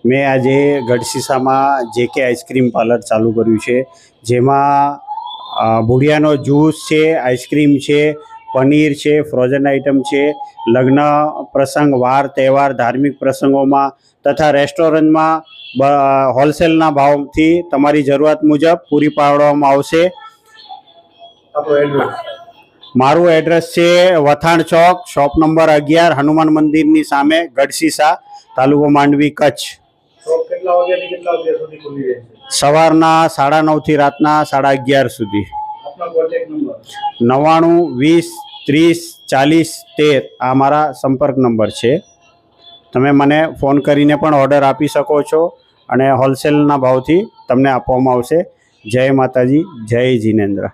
મેં આજે ગઢશીશામાં JK ice cream parlour ચાલુ કર્યું છે, જેમાં ભૂડિયાનો જ્યુસ છે, આઈસ્ક્રીમ છે, પનીર છે, ફ્રોઝન આઇટમ છે, લગ્ન પ્રસંગ, વાર તહેવાર, ધાર્મિક પ્રસંગોમાં તથા રેસ્ટોરન્ટમાં હોલસેલના ભાવથી તમારી જરૂરિયાત મુજબ પૂરી પાડવામાં આવશે। મારું એડ્રેસ છે વથાણ ચોક, શોપ નંબર 11, હનુમાન મંદિરની સામે, ગઢશીશા, તાલુકો માંડવી, કચ્છ। સવારના 9:30 થી રાતના 11:30 સુધી। 99 20 30 40 13 આ મારા સંપર્ક નંબર છે। તમે મને ફોન કરીને પણ ઓર્ડર આપી શકો છો અને હોલસેલના ભાવથી તમને આપવામાં આવશે। જય માતાજી, જય જિનેન્દ્ર।